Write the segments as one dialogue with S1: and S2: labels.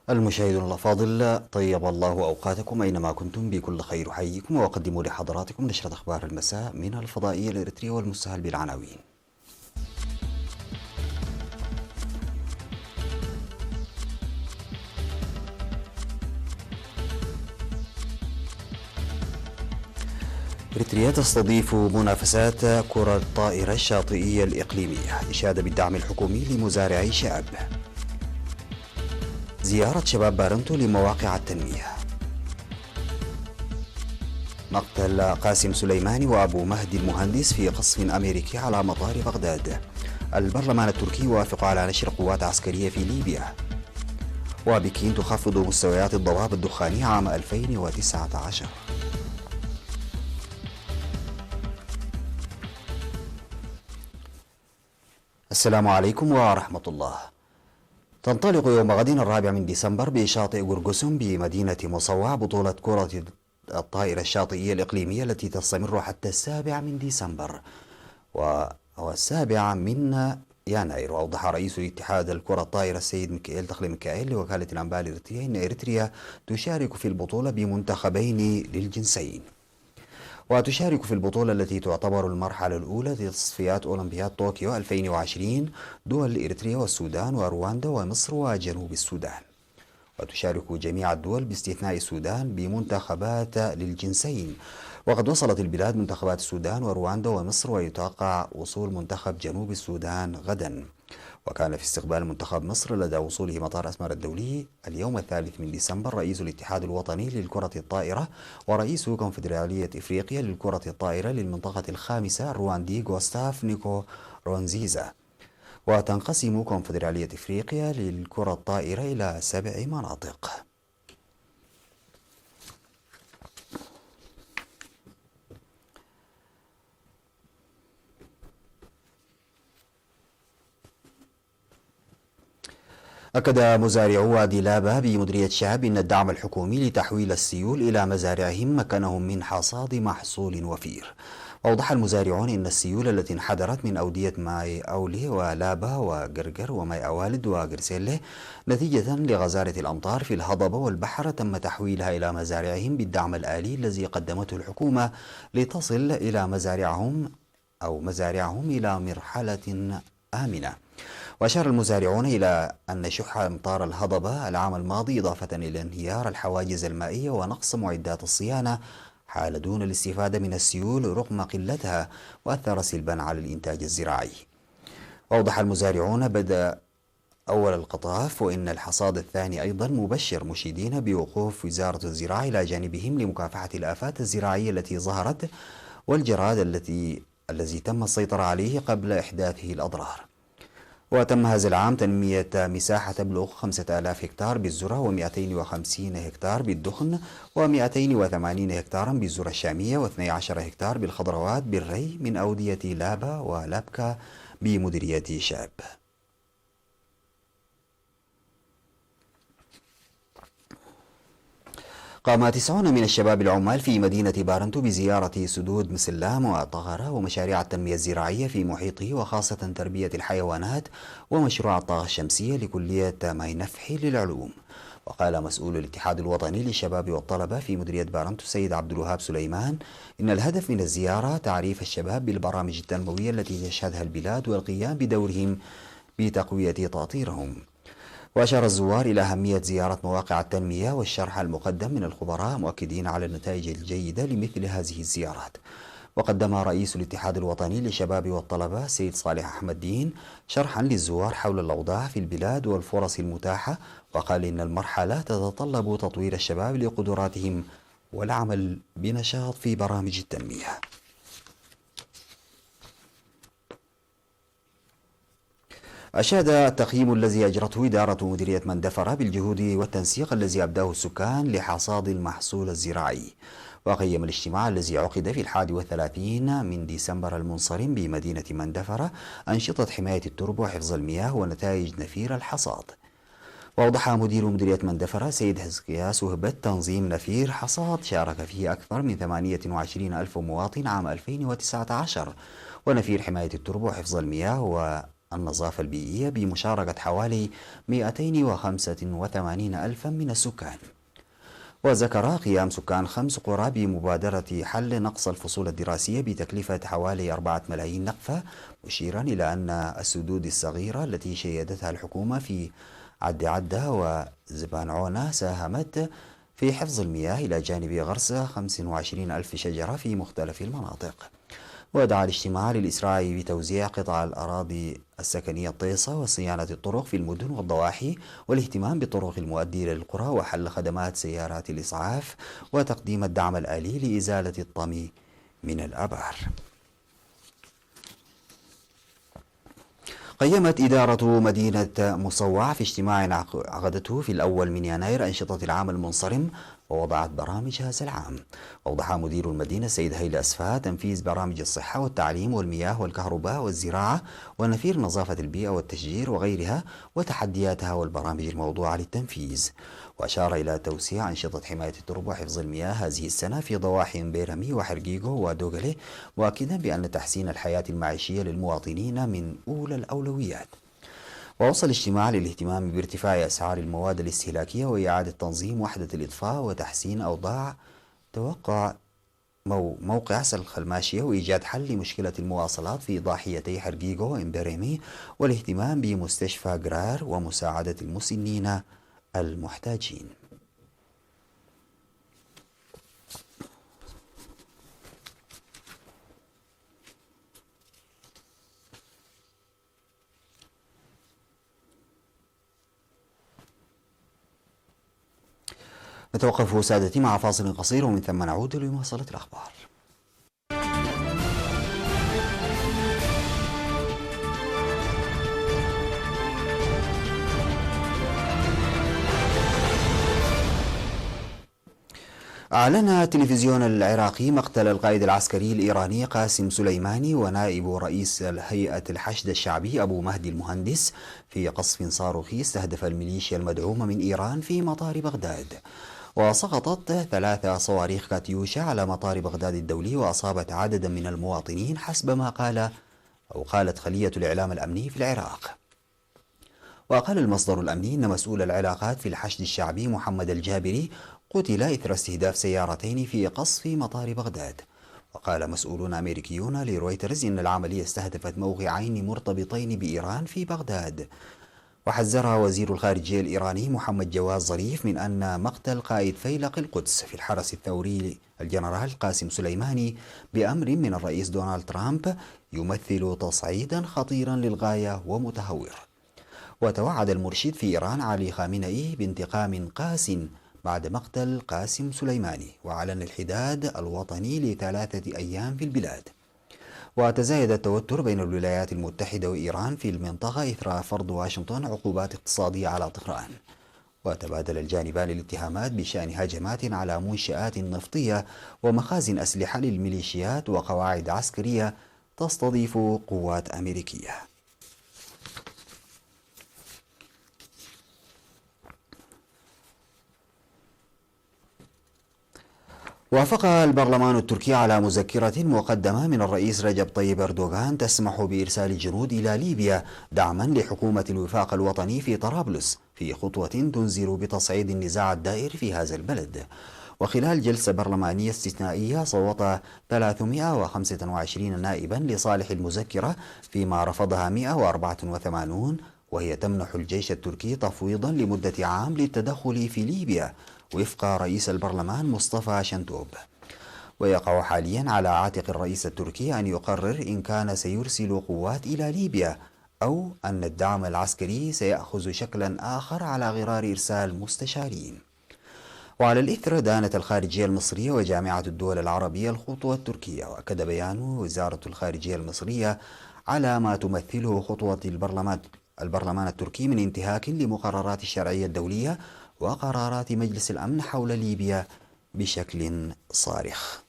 S1: المشاهدون الأفاضل، طيب الله أوقاتكم أينما كنتم، بكل خير حيكم، وأقدم لحضراتكم نشرة أخبار المساء من الفضائية الإريترية والمستهل بالعناوين. إريتريا تستضيف منافسات كرة الطائرة الشاطئية الإقليمية، إشادة بالدعم الحكومي لمزارعي شعب. زيارة شباب بارنتو لمواقع التنمية. مقتل قاسم سليماني وأبو مهدي المهندس في قصف أمريكي على مطار بغداد. البرلمان التركي يوافق على نشر قوات عسكرية في ليبيا. وبكين تخفض مستويات الضباب الدخاني عام 2019. السلام عليكم ورحمة الله. تنطلق يوم غد 4 من ديسمبر بشاطئ قرقسم بمدينة مصوع بطولة كرة الطائرة الشاطئية الإقليمية التي تستمر حتى 7 من ديسمبر وهو 7 من يناير. وأوضح رئيس الاتحاد الكرة الطائرة السيد ميكائيل تخلي ميكائيل لوكالة الأنباء الإريترية إن إريتريا تشارك في البطولة بمنتخبين للجنسين، وتشارك في البطولة التي تعتبر المرحلة الأولى لتصفيات أولمبياد طوكيو 2020 دول إريتريا والسودان ورواندا ومصر وجنوب السودان. وتشارك جميع الدول باستثناء السودان بمنتخبات للجنسين، وقد وصلت البلاد منتخبات السودان ورواندا ومصر، ويتوقع وصول منتخب جنوب السودان غدا. وكان في استقبال منتخب مصر لدى وصوله مطار أسمر الدولي اليوم 3 من ديسمبر رئيس الاتحاد الوطني للكرة الطائرة ورئيس كونفدرالية إفريقيا للكرة الطائرة للمنطقة الخامسة الرواندي غوستاف نيكو رونزيزا. وتنقسم كونفدرالية إفريقيا للكرة الطائرة إلى 7 مناطق. أكد مزارعو وادي لابا بمديرية شعب أن الدعم الحكومي لتحويل السيول إلى مزارعهم مكنهم من حصاد محصول وفير. وأوضح المزارعون أن السيول التي انحدرت من أودية ماي أولي ولابا وقرقر وماي أوالد وقرسيلة نتيجة لغزارة الأمطار في الهضبة والبحر تم تحويلها إلى مزارعهم بالدعم الآلي الذي قدمته الحكومة لتصل إلى مزارعهم إلى مرحلة آمنة. وأشار المزارعون إلى أن شح أمطار الهضبة العام الماضي إضافة إلى انهيار الحواجز المائية ونقص معدات الصيانة حال دون الاستفادة من السيول رغم قلتها، وأثر سلبا على الإنتاج الزراعي. وأوضح المزارعون بدأ أول القطاف وإن الحصاد الثاني أيضا مبشر، مشيدين بوقوف وزارة الزراعة إلى جانبهم لمكافحة الآفات الزراعية التي ظهرت والجراد الذي تم السيطرة عليه قبل إحداثه الأضرار. وتم هذا العام تنمية مساحة تبلغ 5000 هكتار بالذرة و250 هكتار بالدخن و280 هكتارا بالذرة الشامية و12 هكتار بالخضروات بالري من أودية لابا ولابكا بمديرية شعب. قام 90 من الشباب العمال في مدينة بارنتو بزيارة سدود مسلام وطغرة ومشاريع التنمية الزراعية في محيطه، وخاصة تربية الحيوانات ومشروع الطاقة الشمسية لكلية ماي نفحي للعلوم. وقال مسؤول الاتحاد الوطني للشباب والطلبة في مديرية بارنتو السيد عبد الوهاب سليمان إن الهدف من الزيارة تعريف الشباب بالبرامج التنموية التي تشهدها البلاد والقيام بدورهم بتقوية تأطيرهم. وأشار الزوار إلى أهمية زيارة مواقع التنمية والشرح المقدم من الخبراء، مؤكدين على النتائج الجيدة لمثل هذه الزيارات. وقدم رئيس الاتحاد الوطني للشباب والطلبة سيد صالح أحمد دين شرحا للزوار حول الأوضاع في البلاد والفرص المتاحة، وقال إن المرحلة تتطلب تطوير الشباب لقدراتهم والعمل بنشاط في برامج التنمية. أشاد التقييم الذي أجرته إدارة مديرية مندفرة بالجهود والتنسيق الذي أبداه السكان لحصاد المحصول الزراعي. وقيم الاجتماع الذي عقد في 31 من ديسمبر المنصرم بمدينة مندفرة أنشطة حماية التربة وحفظ المياه ونتائج نفير الحصاد. وأوضح مدير مديرية مندفرة سيد حزقياس وهبة تنظيم نفير حصاد شارك فيه أكثر من 28 ألف مواطن عام 2019، ونفير حماية التربة وحفظ المياه النظافة البيئية بمشاركة حوالي 285 ألفا من السكان. وذكر قيام سكان 5 قرى بمبادرة حل نقص الفصول الدراسية بتكلفة حوالي 4 ملايين نقفة، مشيرا إلى أن السدود الصغيرة التي شيدتها الحكومة في عدة وزبانعونة ساهمت في حفظ المياه إلى جانب غرس 25 ألف شجرة في مختلف المناطق. ودعا الاجتماع للإسراع بتوزيع قطع الأراضي السكنية الطيسة وصيانة الطرق في المدن والضواحي والاهتمام بالطرق المؤدية إلى القرى وحل خدمات سيارات الإسعاف وتقديم الدعم الآلي لإزالة الطمي من الآبار. قيمت إدارة مدينة مصوع في اجتماع عقدته في الأول من يناير أنشطة العام المنصرم ووضعت برامج هذا العام. أوضح مدير المدينة السيد هيلي أسفاه تنفيذ برامج الصحة والتعليم والمياه والكهرباء والزراعة ونفير نظافة البيئة والتشجير وغيرها وتحدياتها والبرامج الموضوعة للتنفيذ. وأشار إلى توسيع أنشطة حماية التربة وحفظ المياه هذه السنة في ضواحي بيرامي وحرقيقو ودوغلي، مؤكدا بأن تحسين الحياة المعيشية للمواطنين من أولى الأولويات. ووصل الاجتماع للاهتمام بارتفاع أسعار المواد الاستهلاكية وإعادة تنظيم وحدة الإطفاء وتحسين أوضاع توقع موقع سلخ الماشية وإيجاد حل لمشكلة المواصلات في ضاحيتي حرقيقو وإمبريمي والاهتمام بمستشفى جرار ومساعدة المسنين المحتاجين. نتوقف سادتي مع فاصل قصير ومن ثم نعود لمواصلة الأخبار. أعلن التلفزيون العراقي مقتل القائد العسكري الإيراني قاسم سليماني ونائب رئيس هيئة الحشد الشعبي أبو مهدي المهندس في قصف صاروخي استهدف الميليشيا المدعومة من إيران في مطار بغداد. وسقطت 3 صواريخ كاتيوشا على مطار بغداد الدولي وأصابت عددا من المواطنين حسب ما قالت خلية الإعلام الأمني في العراق. وقال المصدر الأمني إن مسؤول العلاقات في الحشد الشعبي محمد الجابري قتل إثر استهداف سيارتين في قصف مطار بغداد. وقال مسؤولون أمريكيون لرويترز إن العملية استهدفت موقعين مرتبطين بإيران في بغداد. وحذر وزير الخارجية الإيراني محمد جواد ظريف من أن مقتل قائد فيلق القدس في الحرس الثوري الجنرال قاسم سليماني بأمر من الرئيس دونالد ترامب يمثل تصعيدا خطيرا للغاية ومتهور. وتوعد المرشد في إيران علي خامنئي بانتقام قاس بعد مقتل قاسم سليماني، وأعلن الحداد الوطني ل3 أيام في البلاد. وتزايد التوتر بين الولايات المتحدة وإيران في المنطقة إثر فرض واشنطن عقوبات اقتصادية على طهران. وتبادل الجانبان الاتهامات بشأن هجمات على منشآت نفطية ومخازن أسلحة للميليشيات وقواعد عسكرية تستضيف قوات أمريكية. وافق البرلمان التركي على مذكرة مقدمة من الرئيس رجب طيب أردوغان تسمح بإرسال الجنود إلى ليبيا دعما لحكومة الوفاق الوطني في طرابلس في خطوة تنذر بتصعيد النزاع الدائر في هذا البلد. وخلال جلسة برلمانية استثنائية صوت 325 نائبا لصالح المذكرة فيما رفضها 184، وهي تمنح الجيش التركي تفويضا لمدة عام للتدخل في ليبيا وفق رئيس البرلمان مصطفى شنتوب. ويقع حاليا على عاتق الرئيس التركي أن يقرر إن كان سيرسل قوات إلى ليبيا أو أن الدعم العسكري سيأخذ شكلا آخر على غرار إرسال مستشارين. وعلى الإثر دانت الخارجية المصرية وجامعة الدول العربية الخطوة التركية. وأكد بيان وزارة الخارجية المصرية على ما تمثله خطوة البرلمان التركي من انتهاك لمقررات الشرعية الدولية وقرارات مجلس الأمن حول ليبيا بشكل صارخ.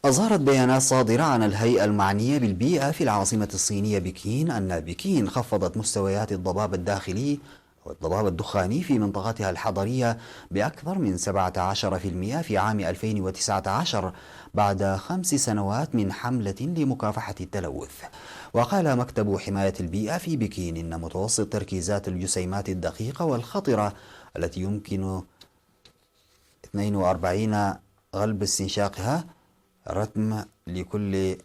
S1: أظهرت بيانات صادرة عن الهيئة المعنية بالبيئة في العاصمة الصينية بكين أن بكين خفضت مستويات الضباب الداخلي والضباب الدخاني في منطقتها الحضرية بأكثر من 17% في عام 2019 بعد 5 سنوات من حملة لمكافحة التلوث. وقال مكتب حماية البيئة في بكين إن متوسط تركيزات الجسيمات الدقيقة والخطرة التي يمكن 42 غلب استنشاقها رتم لكل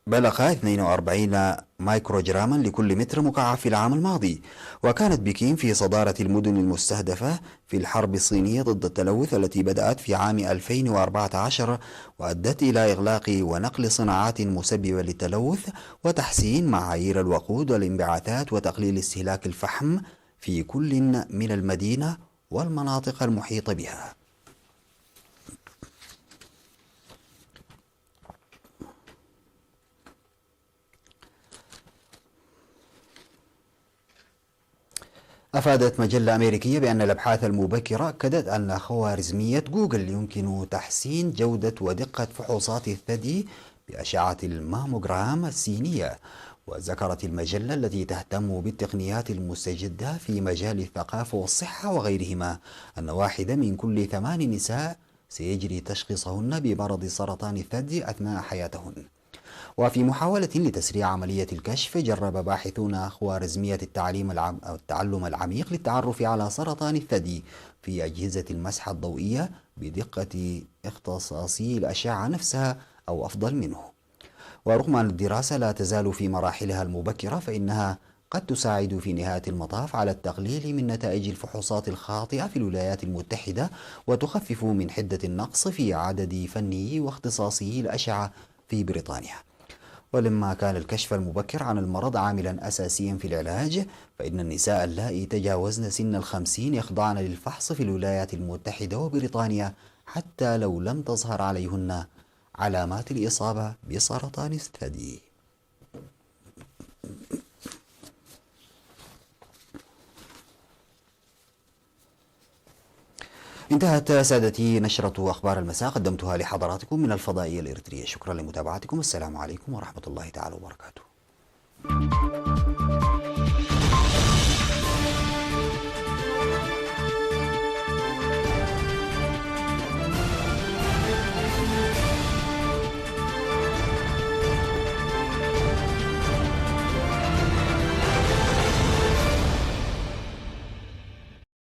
S1: بلغ 42 مايكروجراما لكل متر مكعب في العام الماضي. وكانت بكين في صدارة المدن المستهدفة في الحرب الصينية ضد التلوث التي بدأت في عام 2014 وأدت إلى إغلاق ونقل صناعات مسببة للتلوث وتحسين معايير الوقود والانبعاثات وتقليل استهلاك الفحم في كل من المدينة والمناطق المحيطة بها. أفادت مجلة أمريكية بأن الأبحاث المبكرة أكدت أن خوارزمية جوجل يمكن تحسين جودة ودقة فحوصات الثدي بأشعة الماموغرام السينية. وذكرت المجلة التي تهتم بالتقنيات المستجدة في مجال الثقافة والصحة وغيرهما أن 1 من كل 8 نساء سيجري تشخيصهن بمرض سرطان الثدي أثناء حياتهن. وفي محاولة لتسريع عملية الكشف جرب باحثون خوارزمية التعلم العميق للتعرف على سرطان الثدي في أجهزة المسح الضوئية بدقة اختصاصي الأشعة نفسها أو أفضل منه. ورغم أن الدراسة لا تزال في مراحلها المبكرة فإنها قد تساعد في نهاية المطاف على التقليل من نتائج الفحوصات الخاطئة في الولايات المتحدة وتخفف من حدة النقص في عدد فني واختصاصي الأشعة في بريطانيا. ولما كان الكشف المبكر عن المرض عاملا أساسيا في العلاج فإن النساء اللائي تجاوزن سن 50 يخضعن للفحص في الولايات المتحدة وبريطانيا حتى لو لم تظهر عليهن علامات الإصابة بسرطان الثدي. انتهت سادتي نشرة أخبار المساء قدمتها لحضراتكم من الفضائية الإريترية. شكرا لمتابعتكم. السلام عليكم ورحمة الله تعالى وبركاته.